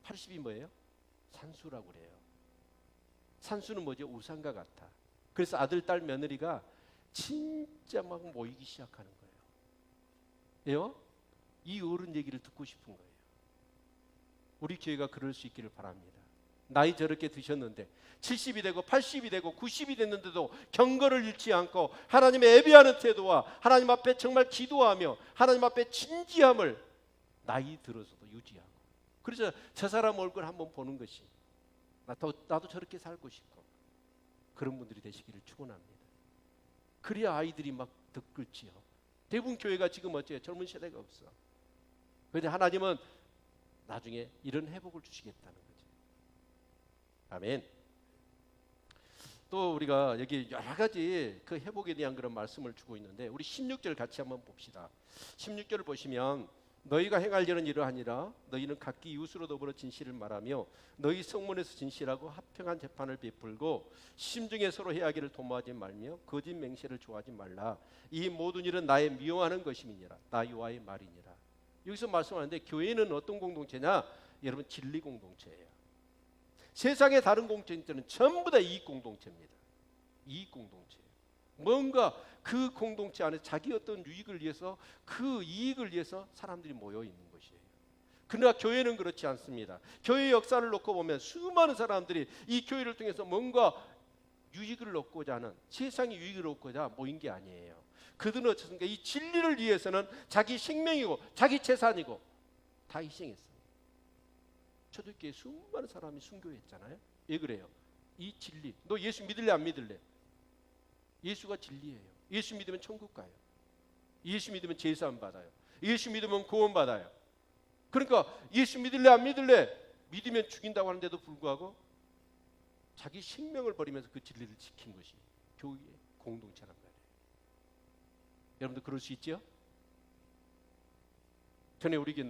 A: 80이 뭐예요? 산수라고 그래요. 산수는 뭐죠? 우상과 같아. 그래서 아들, 딸, 며느리가 진짜 막 모이기 시작하는 거예요. 왜요? 이 어른 얘기를 듣고 싶은 거예요. 우리 교회가 그럴 수 있기를 바랍니다. 나이 저렇게 드셨는데 70이 되고 80이 되고 90이 됐는데도 경건을 잃지 않고 하나님의 예배하는 태도와 하나님 앞에 정말 기도하며 하나님 앞에 진지함을 나이 들어서도 유지하고, 그래서 저 사람 얼굴 한번 보는 것이 나도 저렇게 살고 싶고 그런 분들이 되시기를 축원합니다. 그래야 아이들이 막 덧글지요. 대부분 교회가 지금 어째요? 젊은 세대가 없어. 그런데 하나님은 나중에 이런 회복을 주시겠다는 거죠. 아멘. 또 우리가 여기 여러 가지 그 회복에 대한 그런 말씀을 주고 있는데 우리 16절 같이 한번 봅시다. 16절을 보시면 너희가 행할 일은 이러하니라. 너희는 각기 이웃으로 더불어 진실을 말하며 너희 성문에서 진실하고 합평한 재판을 베풀고 심중에 서로 해하기를 도모하지 말며 거짓 맹세를 좋아하지 말라. 이 모든 일은 나의 미워하는 것임이니라. 나 여호와의 말이니라. 여기서 말씀하는데 교회는 어떤 공동체냐? 여러분 진리 공동체예요. 세상의 다른 공동체는 전부 다 이익 공동체입니다. 이익 공동체. 뭔가 그 공동체 안에 자기 어떤 유익을 위해서, 그 이익을 위해서 사람들이 모여 있는 것이에요. 그러나 교회는 그렇지 않습니다. 교회의 역사를 놓고 보면 수많은 사람들이 이 교회를 통해서 뭔가 유익을 얻고자 하는, 세상의 유익을 얻고자 모인 게 아니에요. 그들은 어떻습니까? 이 진리를 위해서는 자기 생명이고 자기 재산이고 다 희생했어요. 초대교회 수많은 사람이 순교했잖아요. 왜 그래요? 이 진리. 너 예수 믿을래 안 믿을래? 예수가 진리예요. 예수 믿으면 천국 가요. 예수 믿으면 제사함 받아요. 예수 믿으면 구원 받아요. 그러니까 예수 믿을래 안 믿을래? 믿으면 죽인다고 하는데도 불구하고 자기 생명을 버리면서 그 진리를 지킨 것이 교회의 공동체란 말이에요. 여러분들 그럴 수 있죠? 전에 우리 교회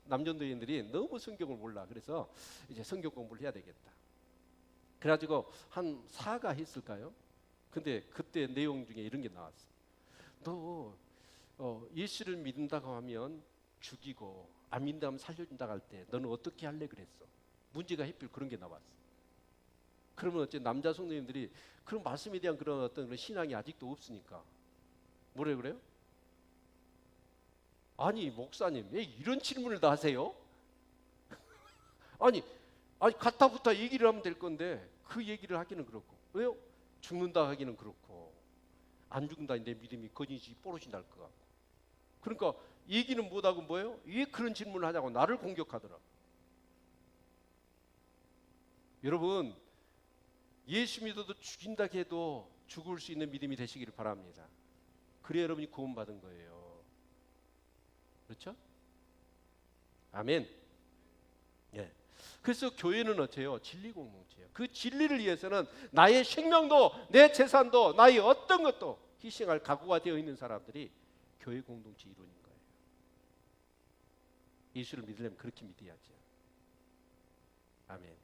A: 남전도인들이 너무 성경을 몰라. 그래서 이제 성경 공부를 해야 되겠다. 그래가지고 한 4가 했을까요? 근데 그때 내용 중에 이런 게 나왔어. 너 예수를 믿는다고 하면 죽이고 안 믿는다고 하면 살려준다고 할 때 너는 어떻게 할래 그랬어. 문제가 하필 그런 게 나왔어. 그러면 어째 남자 성도님들이 그런 말씀에 대한 그런 어떤 그런 신앙이 아직도 없으니까 뭐래 그래요? 아니 목사님 왜 이런 질문을 다 하세요? 아니 가타부타 얘기를 하면 될 건데 그 얘기를 하기는 그렇고, 왜요? 죽는다 하기는 그렇고 안 죽는다. 내 믿음이 거짓이 뽀로시 날 것 같고. 그러니까 얘기는 못하고 뭐예요? 왜 그런 질문을 하냐고 나를 공격하더라. 여러분, 예수 믿어도 죽인다 해도 죽을 수 있는 믿음이 되시기를 바랍니다. 그래야 여러분이 구원받은 거예요. 그렇죠? 아멘. 예. 그래서 교회는 어때요? 진리 공동체예요. 그 진리를 위해서는 나의 생명도 내 재산도 나의 어떤 것도 희생할 각오가 되어 있는 사람들이 교회 공동체 이론인 거예요. 예수를 믿으려면 그렇게 믿어야죠. 아멘.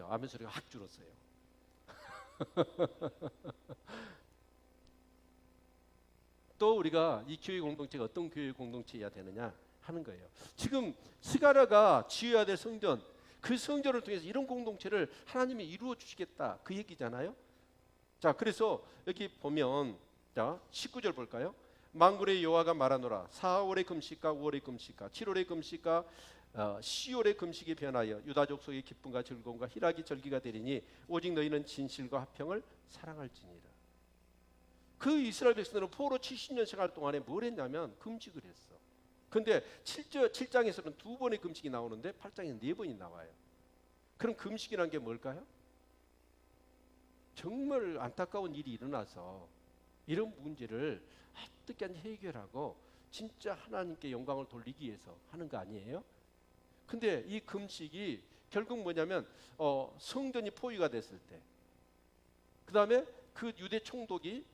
A: 아멘 소리가 확 줄었어요. 또 우리가 이 교회 공동체가 어떤 교회 공동체여야 되느냐 하는 거예요. 지금 스가랴가 지어야 될 성전, 그 성전을 통해서 이런 공동체를 하나님이 이루어 주시겠다 그 얘기잖아요. 자, 그래서 여기 보면 자 19절 볼까요? 만군의 여호와가 말하노라. 4월의 금식과 5월의 금식과 7월의 금식과 10월의 금식이 변하여 유다 족속의 기쁨과 즐거움과 희락이 절기가 되리니 오직 너희는 진실과 화평을 사랑할지니라. 그 이스라엘 백성들은 포로 70년 생활 동안에 뭘 했냐면 금식을 했어. 근데 7장에서는 2번의 금식이 나오는데 8장에는 4번이 나와요. 그럼 금식이란 게 뭘까요? 정말 안타까운 일이 일어나서 이런 문제를 어떻게 해결하고 진짜 하나님께 영광을 돌리기 위해서 하는 거 아니에요? 근데 이 금식이 결국 뭐냐면 성전이 포위가 됐을 때, 그 다음에 그 유대 총독이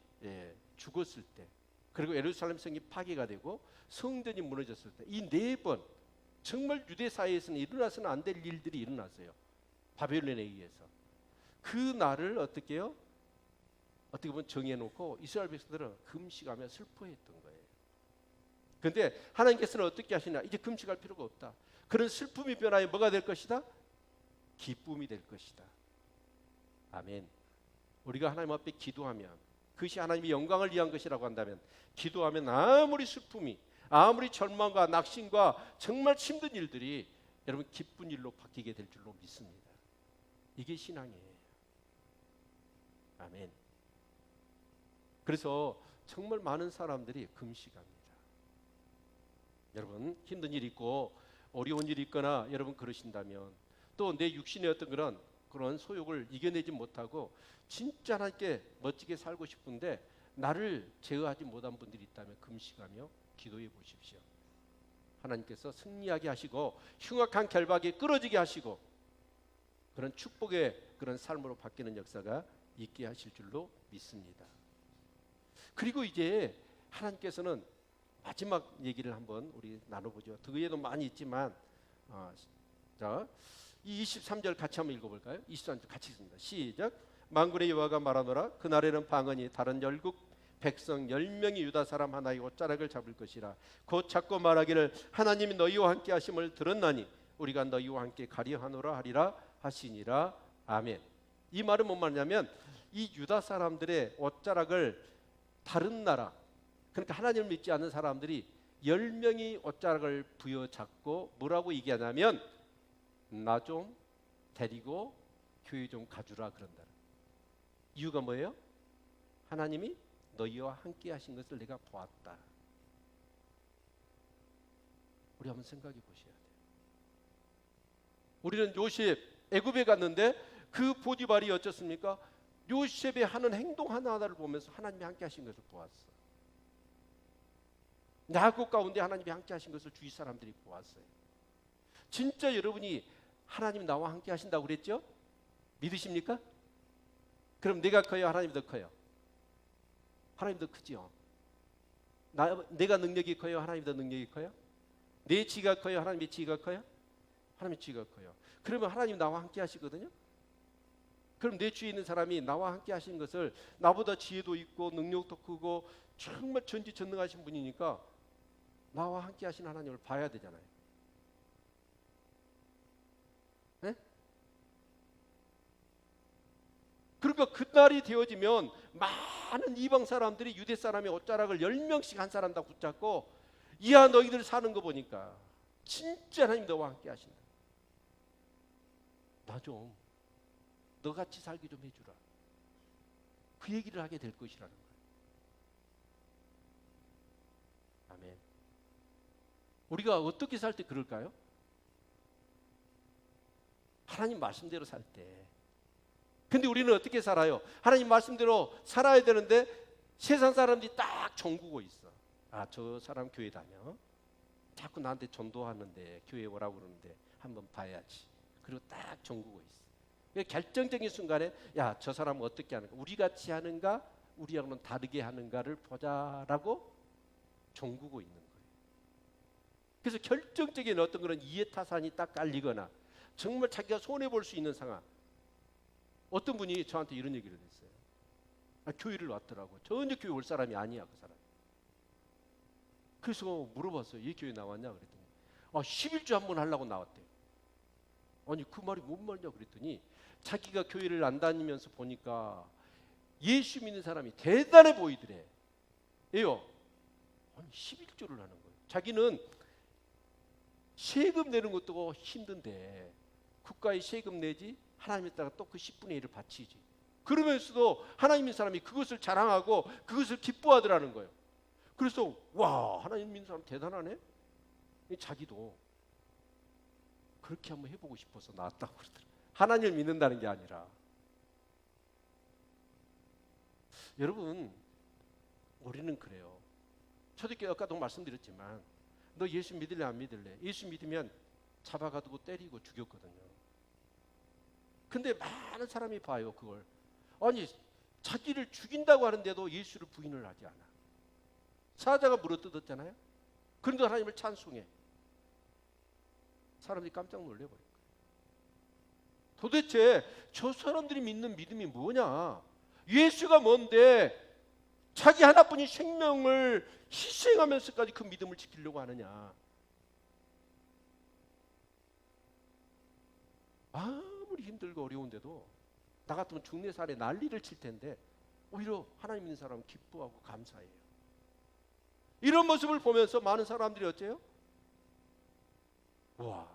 A: 죽었을 때, 그리고 예루살렘 성이 파괴가 되고 성전이 무너졌을 때, 이 4번 정말 유대 사회에서는 일어나서는 안 될 일들이 일어났어요. 바벨론에 의해서. 그 날을 어떻게 해요? 어떻게 보면 정해놓고 이스라엘 백성들은 금식하며 슬퍼했던 거예요. 그런데 하나님께서는 어떻게 하시냐? 이제 금식할 필요가 없다. 그런 슬픔이 변하여 뭐가 될 것이다? 기쁨이 될 것이다. 아멘. 우리가 하나님 앞에 기도하면 그것이 하나님의 영광을 위한 것이라고 한다면, 기도하면 아무리 슬픔이, 아무리 절망과 낙심과 정말 힘든 일들이 여러분 기쁜 일로 바뀌게 될 줄로 믿습니다. 이게 신앙이에요. 아멘. 그래서 정말 많은 사람들이 금식합니다. 여러분 힘든 일이 있고 어려운 일이 있거나 여러분 그러신다면, 또 내 육신의 어떤 그런 소욕을 이겨내지 못하고 진짜 하나님께 멋지게 살고 싶은데 나를 제어하지 못한 분들이 있다면 금식하며 기도해 보십시오. 하나님께서 승리하게 하시고 흉악한 결박에 끌어지게 하시고 그런 축복의 그런 삶으로 바뀌는 역사가 있게 하실 줄로 믿습니다. 그리고 이제 하나님께서는 마지막 얘기를 한번 우리 나눠보죠. 그 외에도 많이 있지만 자, 이 23절 같이 한번 읽어볼까요? 23절 같이 읽습니다. 시작. 만군의 여호와가 말하노라. 그날에는 방언이 다른 열국 백성 10명이 유다 사람 하나의 옷자락을 잡을 것이라. 곧 잡고 말하기를 하나님이 너희와 함께 하심을 들었나니 우리가 너희와 함께 가리하노라 하리라 하시니라. 아멘. 이 말은 뭔 말이냐면 이 유다 사람들의 옷자락을 다른 나라, 그러니까 하나님을 믿지 않는 사람들이 10명이 옷자락을 부여잡고 뭐라고 얘기하냐면 나 좀 데리고 교회 좀 가주라 그런다. 이유가 뭐예요? 하나님이 너희와 함께 하신 것을 내가 보았다. 우리 한번 생각해 보셔야 돼요. 우리는 요셉 애굽에 갔는데 그 보디발이 어쩌습니까? 요셉의 하는 행동 하나하나를 보면서 하나님이 함께 하신 것을 보았어. 야곱 가운데 하나님이 함께 하신 것을 주위 사람들이 보았어요. 진짜 여러분이 하나님 나와 함께 하신다고 그랬죠? 믿으십니까? 그럼 내가 커요? 하나님이 더 커요? 하나님이 더 크지요. 내가 능력이 커요? 하나님이 더 능력이 커요? 내 지가 커요? 하나님의 지가 커요? 하나님의 지가 커요. 그러면 하나님 나와 함께 하시거든요. 그럼 내 주위에 있는 사람이 나와 함께 하시는 것을, 나보다 지혜도 있고 능력도 크고 정말 전지전능하신 분이니까 나와 함께 하신 하나님을 봐야 되잖아요. 네? 그러니까 그날이 되어지면 많은 이방 사람들이 유대 사람의 옷자락을 10명씩 한 사람 다 붙잡고, 이야 너희들 사는 거 보니까 진짜 하나님 너와 함께 하신다. 나 좀 너같이 살기 좀 해주라. 그 얘기를 하게 될 것이라는 거예요. 아멘. 우리가 어떻게 살 때 그럴까요? 하나님 말씀대로 살 때. 근데 우리는 어떻게 살아요? 하나님 말씀대로 살아야 되는데 세상 사람들이 딱 정구고 있어. 아, 저 사람 교회 다녀. 자꾸 나한테 전도하는데 교회 오라고 그러는데 한번 봐야지. 그리고 딱 정구고 있어. 결정적인 순간에 야, 저 사람은 어떻게 하는가? 우리 같이 하는가? 우리하고는 다르게 하는가를 보자라고 정구고 있는 거예요. 그래서 결정적인 어떤 그런 이해타산이 딱 깔리거나 정말 자기가 손해볼 수 있는 상황. 어떤 분이 저한테 이런 얘기를 했어요. 아, 교회를 왔더라고. 전혀 교회 올 사람이 아니야, 그 사람. 그래서 물어봤어요. 얘 교회 나왔냐? 그랬더니 11주 한 번 하려고 나왔대요. 아니, 그 말이 뭔 말이냐? 그랬더니 자기가 교회를 안 다니면서 보니까 예수 믿는 사람이 대단해 보이더래. 예요. 아니, 11주를 하는 거예요. 자기는 세금 내는 것도 힘든데 국가에 세금 내지 하나님에다가 또 그 10분의 1을 바치지. 그러면서도 하나님인 사람이 그것을 자랑하고 그것을 기뻐하더라는 거예요. 그래서 와, 하나님 믿는 사람 대단하네. 자기도 그렇게 한번 해보고 싶어서 나왔다고 그러더라고요. 하나님을 믿는다는 게 아니라. 여러분, 우리는 그래요. 초대교회 아까도 말씀드렸지만 너 예수 믿을래 안 믿을래? 예수 믿으면 잡아가지고 때리고 죽였거든요. 근데 많은 사람이 봐요, 그걸. 아니, 자기를 죽인다고 하는데도 예수를 부인을 하지 않아. 사자가 물어뜯었잖아요. 그런데 하나님을 찬송해. 사람들이 깜짝 놀래버릴 거예요. 도대체 저 사람들이 믿는 믿음이 뭐냐? 예수가 뭔데 자기 하나뿐인 생명을 희생하면서까지 그 믿음을 지키려고 하느냐? 아무리 힘들고 어려운데도 나 같으면 중내살에 난리를 칠 텐데 오히려 하나님 믿는 사람은 기뻐하고 감사해요. 이런 모습을 보면서 많은 사람들이 어째요? 와,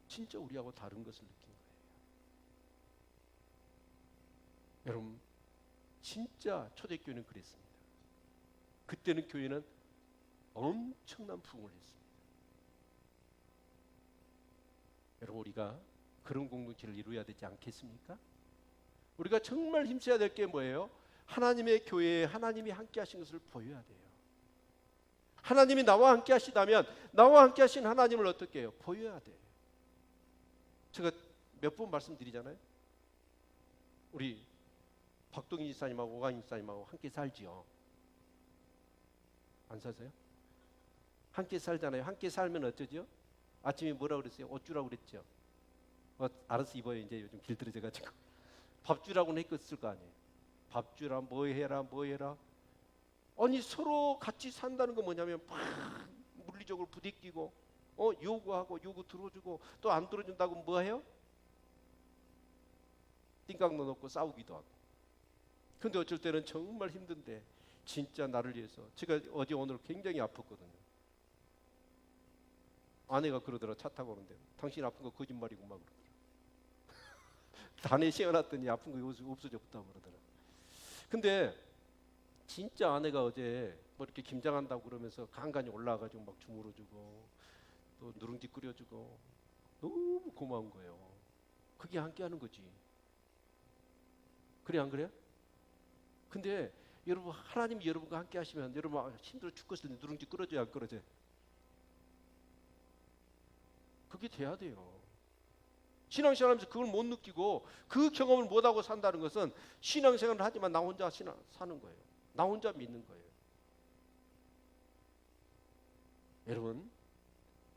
A: 진짜 우리하고 다른 것을 느낀 거예요. 여러분, 진짜 초대교회는 그랬습니다. 그때는 교회는 엄청난 부흥을 했습니다. 여러분, 우리가 그런 공동체를 이루어야 되지 않겠습니까? 우리가 정말 힘써야 될 게 뭐예요? 하나님의 교회에 하나님이 함께 하신 것을 보여야 돼요. 하나님이 나와 함께 하시다면 나와 함께 하신 하나님을 어떻게 해요? 보여야 돼요. 제가 몇 번 말씀드리잖아요. 우리 박동희 집사님하고 오가임 집사님하고 함께 살지요. 안 사세요? 함께 살잖아요. 함께 살면 어쩌죠? 아침에 뭐라고 그랬어요? 옷 주라고 그랬죠. 알아서 입어요. 이제 요즘 길들여져가지고. 밥 주라고는 했을 거 아니에요. 밥 주라, 뭐 해라, 뭐 해라. 아니, 서로 같이 산다는 건 뭐냐면 막 물리적으로 부대끼고 요구하고 요구 들어주고 또 안 들어준다고 뭐 해요? 띵깍 넣어놓고 싸우기도 하고. 근데 어쩔 때는 정말 힘든데 진짜 나를 위해서. 제가 어제 오늘 굉장히 아팠거든요. 아내가 그러더라. 차 타고 오는데 당신 아픈 거 거짓말이고 막 그러더라. 단에 씌워놨더니 아픈 거 없어졌다고 그러더라. 근데 진짜 아내가 어제 뭐 이렇게 김장한다고 그러면서 간간히 올라와가지고 막 주물어주고 또 누룽지 끓여주고 너무 고마운 거예요. 그게 함께하는 거지. 그래 안 그래요? 근데 여러분, 하나님이 여러분과 함께 하시면 여러분 힘들어 죽겠을 때 누룽지 끓여줘야 안 끓여져요? 그게 돼야 돼요. 신앙생활하면서 그걸 못 느끼고 그 경험을 못하고 산다는 것은 신앙생활을 하지만 나 혼자 사는 거예요. 나 혼자 믿는 거예요. 여러분,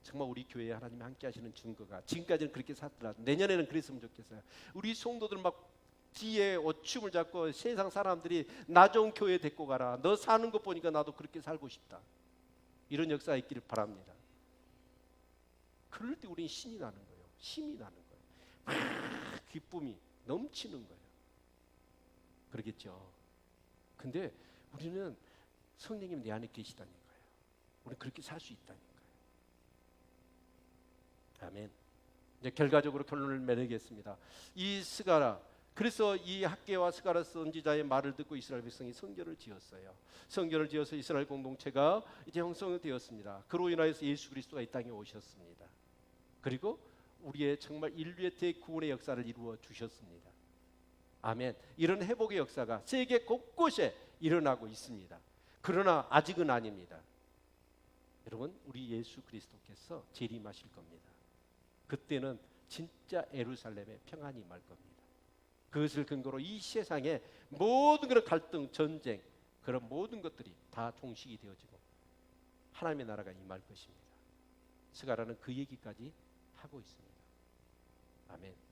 A: 정말 우리 교회에 하나님이 함께 하시는 증거가 지금까지는 그렇게 살더라도 내년에는 그랬으면 좋겠어요. 우리 성도들 막 뒤에 오춤을 잡고 세상 사람들이 나 좀 교회 데리고 가라. 너 사는 것 보니까 나도 그렇게 살고 싶다. 이런 역사가 있기를 바랍니다. 그럴 때 우리는 신이 나는 거예요. 힘이 나는 거예요. 기쁨이 넘치는 거예요. 그러겠죠. 근데 우리는 성령님 내 안에 계시다니까요. 우리 그렇게 살 수 있다니까요. 아멘. 이제 결과적으로 결론을 맺겠습니다. 이 스가랴, 그래서 이 학개와 스가랴 선지자의 말을 듣고 이스라엘 백성이 성전을 지었어요. 성전을 지어서 이스라엘 공동체가 이제 형성되었습니다. 그로 인하여서 예수 그리스도가 이 땅에 오셨습니다. 그리고 우리의 정말 인류의 대구원의 역사를 이루어 주셨습니다. 아멘. 이런 회복의 역사가 세계 곳곳에 일어나고 있습니다. 그러나 아직은 아닙니다. 여러분, 우리 예수 그리스도께서 재림하실 겁니다. 그때는 진짜 예루살렘에 평안이 임할 겁니다. 그것을 근거로 이 세상의 모든 그런 갈등, 전쟁, 그런 모든 것들이 다 종식이 되어지고 하나님의 나라가 임할 것입니다. 스가랴는 그 얘기까지 하고 있습니다. 아멘.